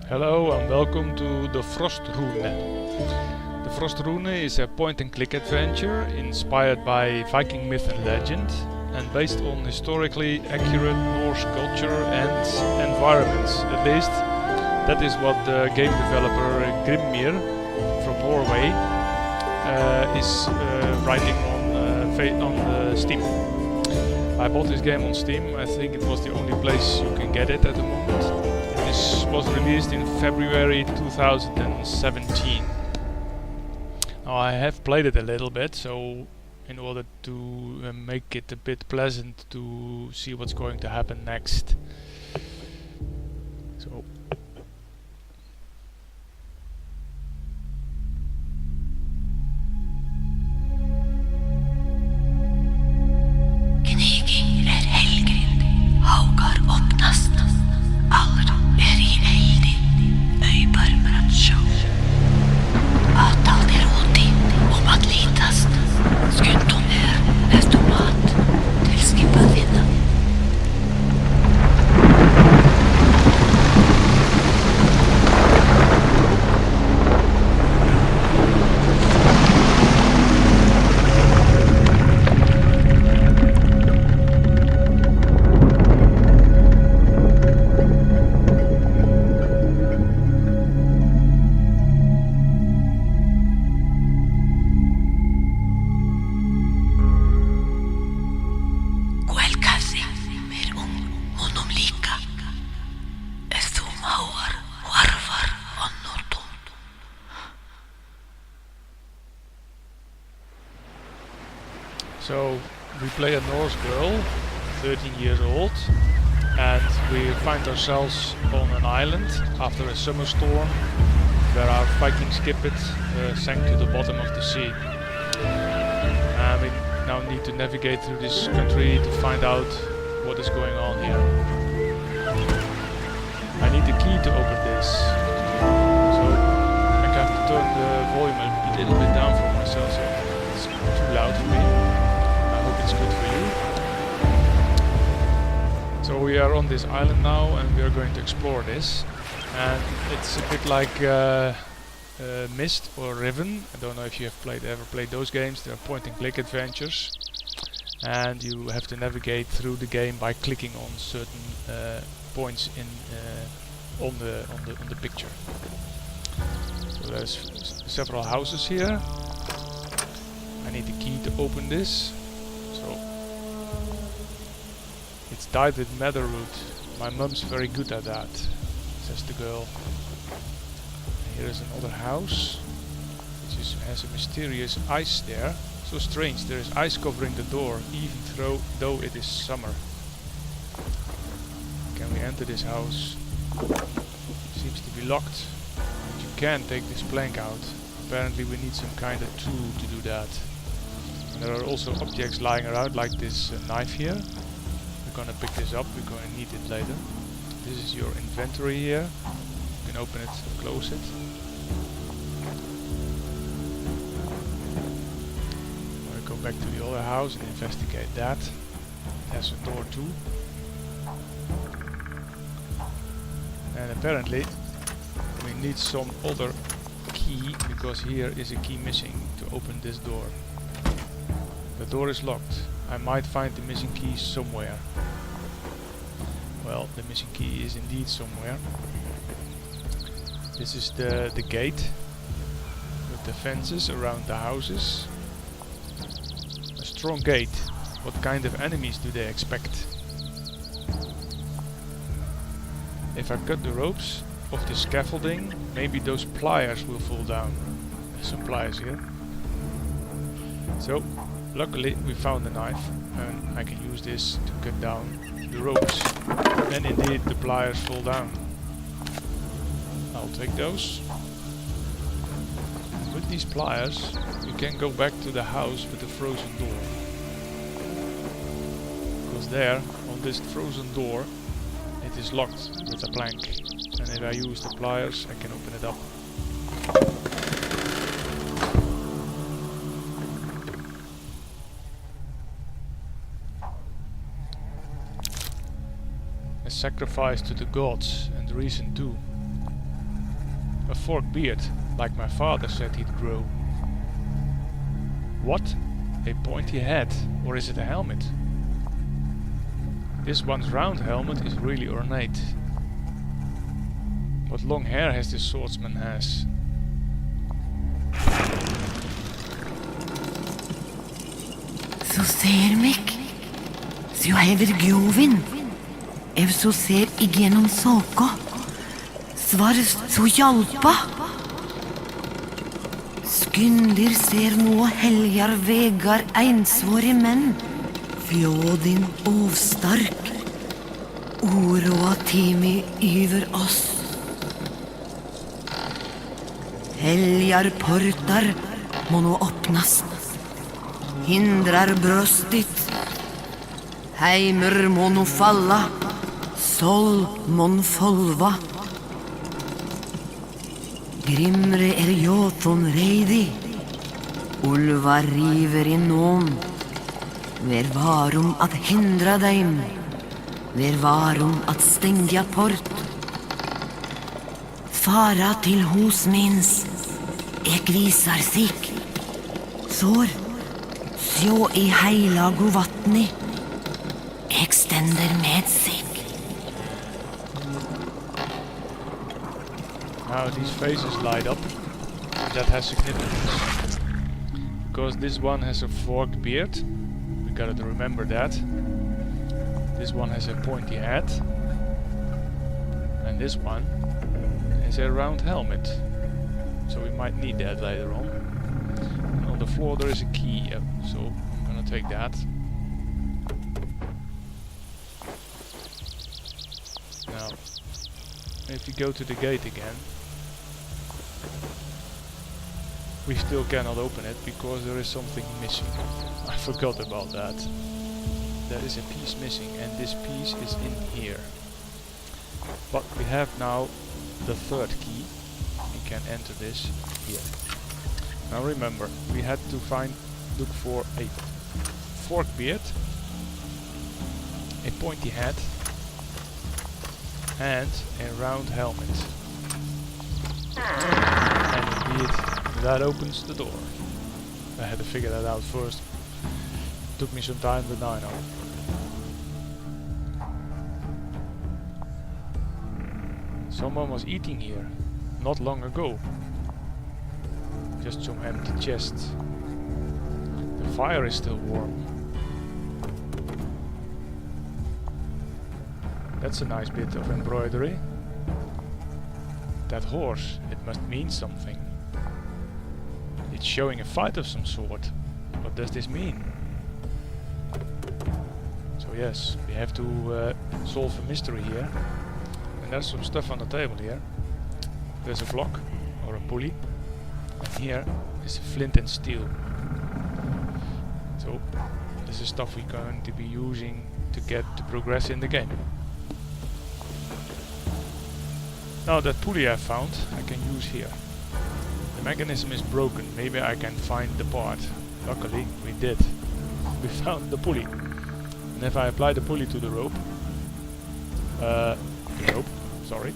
Hello and welcome to the Frostrune. The Frostrune is a point-and-click adventure inspired by Viking myth and legend and based on historically accurate Norse culture and environments. At least that is what the game developer Grimnir from Norway is writing on Steam. I bought this game on Steam. I think it was the only place you can get it at the moment. This was released in February 2017. Now I have played it a little bit, so in order to make it a bit pleasant to see what's going to happen next. So we play a Norse girl, 13 years old, and we find ourselves on an island after a summer storm where our Viking ship sank to the bottom of the sea. And we now need to navigate through this country to find out what is going on here. I need the key to open this, so I have to turn the volume a little bit down for myself, so it's too loud for me. It's good for you. So we are on this island now and we are going to explore this, and it's a bit like Myst or Riven. I don't know if you have ever played those games. They're point-and-click adventures and you have to navigate through the game by clicking on certain points on the picture. So there's several houses here. I need the key to open this. It's dyed with madder root. My mum's very good at that, says the girl. Here is another house, which has a mysterious ice there. So strange, there is ice covering the door, even though it is summer. Can we enter this house? Seems to be locked, but you can take this plank out. Apparently we need some kind of tool to do that. And there are also objects lying around, like this knife here. We're gonna pick this up, we're gonna need it later. This is your inventory here. You can open it, close it. I'm gonna go back to the other house and investigate that. It has a door too. And apparently we need some other key, because here is a key missing to open this door. The door is locked. I might find the missing key somewhere. Well, the missing key is indeed somewhere. This is the gate with the fences around the houses. A strong gate. What kind of enemies do they expect? If I cut the ropes of the scaffolding, maybe those pliers will fall down. There's some pliers here. So, luckily we found a knife and I can use this to cut down the ropes. And indeed the pliers fall down. I'll take those. With these pliers you can go back to the house with the frozen door. Because there, on this frozen door, it is locked with a plank. And if I use the pliers I can open it up. A sacrifice to the gods, and reason too. A forked beard, like my father said he'd grow. What? A pointy head, or is it a helmet? This one's round helmet is really ornate. What long hair has this swordsman has? Så ser meg, så hever gjoven, ev så ser igjennom såka, svarst så hjalpa. Skynder ser nå helgar vegar einsvåre menn, fjådin ovstark, oroa timi yver oss. Helgar portar må nå åpnas, hindrar bröstet, heimer må nå falla, sol må folva. Grimre Jothon reidi, Ulva river i nån, ver varum at hindra dem, ver varum at stengja port. Fara til hos minns, ek visar sik, sår, sjå i heilago vattni, ek stender med sik. Now these faces light up. That has significance. Because this one has a forked beard. We gotta remember that. This one has a pointy head. And this one has a round helmet. So we might need that later on. And on the floor there is a key. So I'm gonna take that. Now, if you go to the gate again, we still cannot open it because there is something missing. I forgot about that. There is a piece missing and this piece is in here. But we have now the third key. We can enter this here. Now remember, we had to look for a forked beard, a pointy head and a round helmet. And indeed, that opens the door. I had to figure that out first. Took me some time, but now I know. Someone was eating here, not long ago. Just some empty chests. The fire is still warm. That's a nice bit of embroidery. That horse, it must mean something. It's showing a fight of some sort. What does this mean? So yes, we have to solve a mystery here. And there's some stuff on the table here. There's a block, or a pulley. And here is flint and steel. So this is stuff we're going to be using to get to progress in the game. Now that pulley I found, I can use here. The mechanism is broken, maybe I can find the part. Luckily, we did. We found the pulley. And if I apply the pulley to the rope, sorry,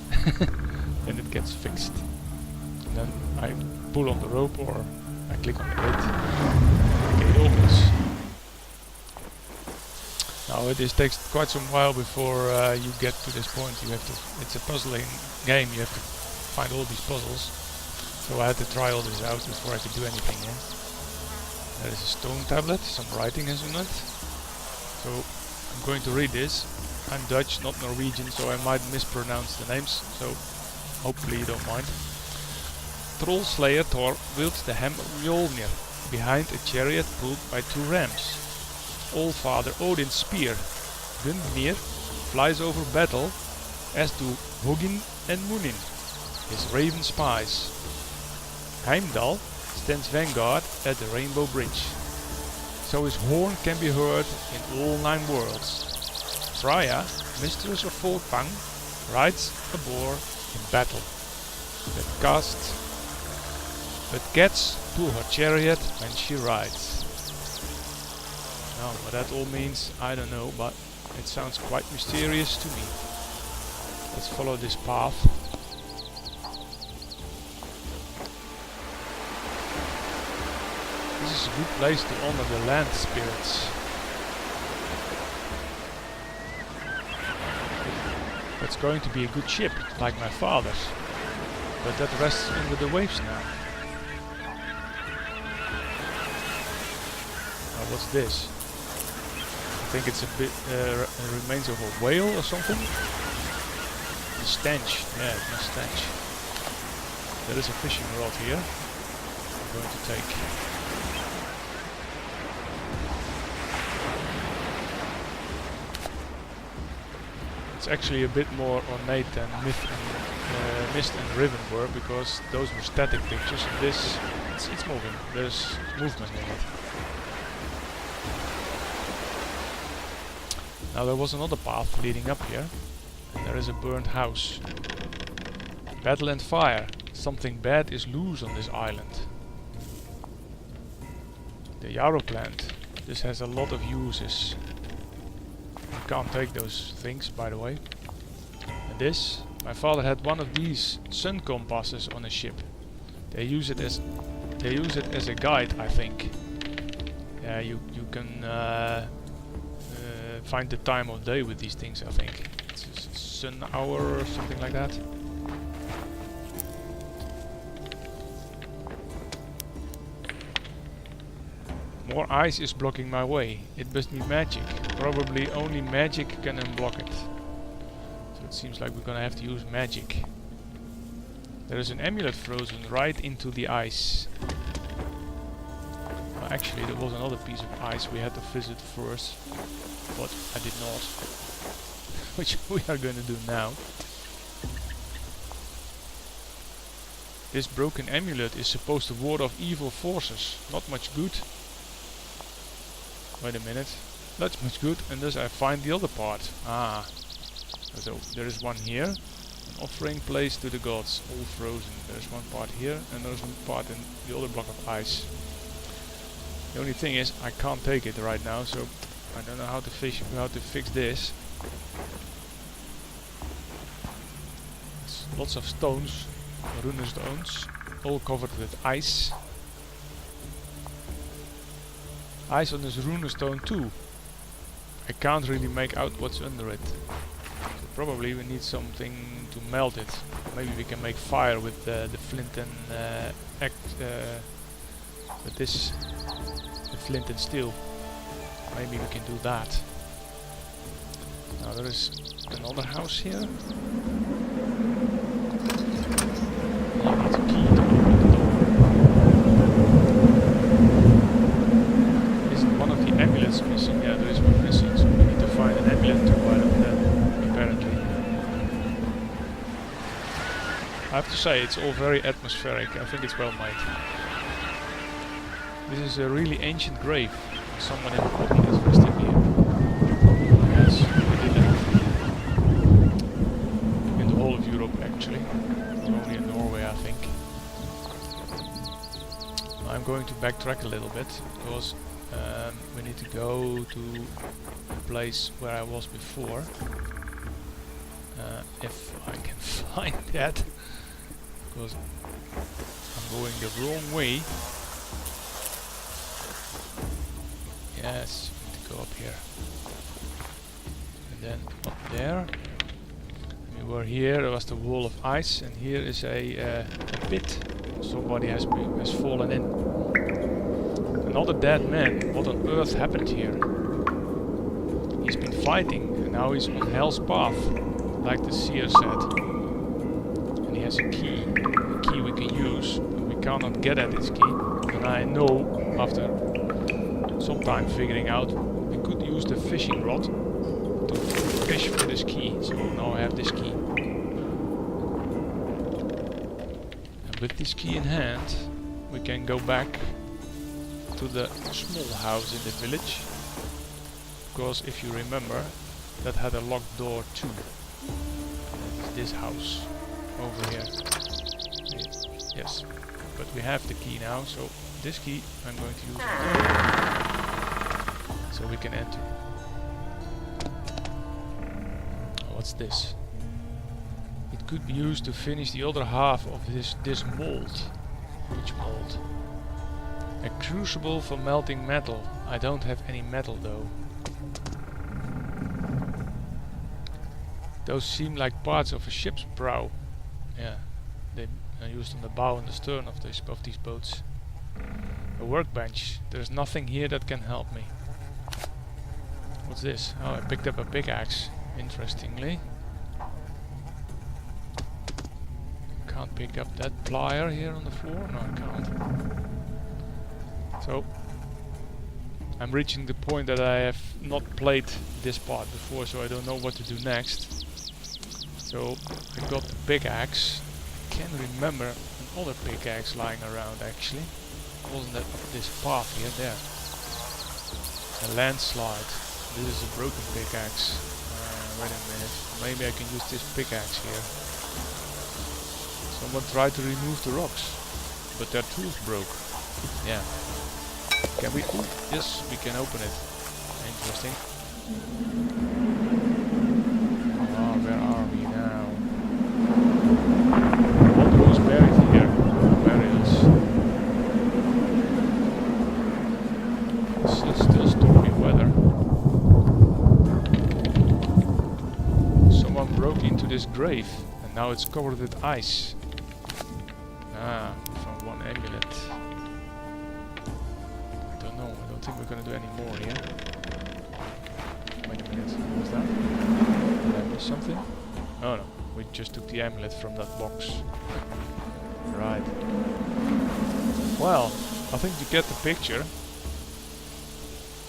then it gets fixed. And then I pull on the rope or I click on the gate, and the gate opens. Now it takes quite some while before you get to this point. You have to. It's a puzzling game. You have to find all these puzzles. So I had to try all this out before I could do anything here. There is a stone tablet. Some writing is on it. So I'm going to read this. I'm Dutch, not Norwegian, so I might mispronounce the names. So hopefully you don't mind. Troll Slayer Thor wields the hammer Mjolnir behind a chariot pulled by two rams. All-Father Odin's spear, Grimnir, flies over battle, as do Hugin and Munin, his raven spies. Heimdall stands vanguard at the Rainbow Bridge, so his horn can be heard in all 9 worlds. Freya, mistress of Folkvang, rides a boar in battle, but gets to her chariot when she rides. Now, what that all means, I don't know, but it sounds quite mysterious to me. Let's follow this path. This is a good place to honor the land spirits. That's going to be a good ship, like my father's. But that rests under the waves now. Now what's this? I think it's a bit remains of a whale or something. The stench, yeah, it's a stench. There is a fishing rod here. I'm going to take. It's actually a bit more ornate than Mist and Riven were, because those were static pictures, and this, it's moving. There's movement in it. Now there was another path leading up here, and there is a burned house. Battle and fire. Something bad is loose on this island. The yarrow plant. This has a lot of uses. You can't take those things, by the way. And this, my father had one of these sun compasses on his ship. They use it as a guide, I think. Yeah, you can find the time of day with these things, I think. It's a sun hour or something like that. More ice is blocking my way. It must be magic. Probably only magic can unblock it. So it seems like we're gonna have to use magic. There is an amulet frozen right into the ice. Well, actually, there was another piece of ice we had to visit first, but I did not. Which we are going to do now. This broken amulet is supposed to ward off evil forces. Not much good. Wait a minute. That's much good. And thus I find the other part. Ah. So there is one here. An offering placed to the gods. All frozen. There's one part here. And there's one part in the other block of ice. The only thing is I can't take it right now. So I don't know how to fix this. It's lots of stones. Rune stones. All covered with ice. Ice on this rune stone too. I can't really make out what's under it. So probably we need something to melt it. Maybe we can make fire with the flint and with this, the flint and steel. Maybe we can do that. Now there is another house here. You need a key to open the door. Amulets missing. Yeah, there is one missing, so we need to find an amulet to wear that, apparently. I have to say, it's all very atmospheric. I think it's well made. This is a really ancient grave. Someone important is resting here. Yes, we did that. In the whole of Europe, actually. Only in Norway, I think. I'm going to backtrack a little bit, because we need to go to the place where I was before. If I can find that, because I'm going the wrong way. Yes, we need to go up here. And then up there. We were here, there was the wall of ice, and here is a pit. Somebody has fallen in. Another dead man. What on earth happened here? He's been fighting and now he's on hell's path, like the seer said. And he has a key we can use, but we cannot get at this key. And I know, after some time figuring out, we could use the fishing rod to fish for this key. So now I have this key. And with this key in hand, we can go back to the small house in the village, because if you remember, that had a locked door too. That's this house over here. Yes, but we have the key now, so this key I'm going to use so we can enter. What's this? It could be used to finish the other half of this mold. Which mold? A crucible for melting metal. I don't have any metal though. Those seem like parts of a ship's prow. Yeah, they are used on the bow and the stern of these boats. A workbench. There's nothing here that can help me. What's this? Oh, I picked up a pickaxe. Interestingly. Can't pick up that plier here on the floor. No, I can't. So, I'm reaching the point that I have not played this part before, so I don't know what to do next. So, I got the pickaxe. I can't remember another pickaxe lying around actually. Wasn't that up this path here? There. A landslide. This is a broken pickaxe. Wait a minute. Maybe I can use this pickaxe here. Someone tried to remove the rocks, but their tools broke. Yeah. Can we? Ooh, yes, we can open it. Interesting. Ah, where are we now? What was buried here? Burials. It's still stormy weather. Someone broke into this grave, and now it's covered with ice. Ah, from one amulet. I don't know. I don't think we're gonna do any more here. Wait a minute. What was that? Did I miss something? Oh no. We just took the amulet from that box. Right. Well, I think you get the picture.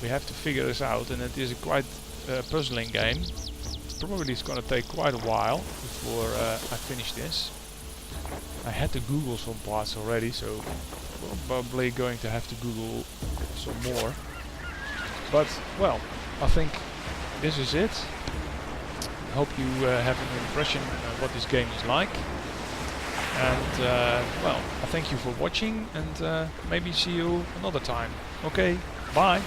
We have to figure this out, and it is a quite puzzling game. Probably it's gonna take quite a while before I finish this. I had to Google some parts already, so probably going to have to Google some more. But, well, I think this is it. I hope you have an impression of what this game is like. And, well, I thank you for watching, and maybe see you another time. Okay, bye!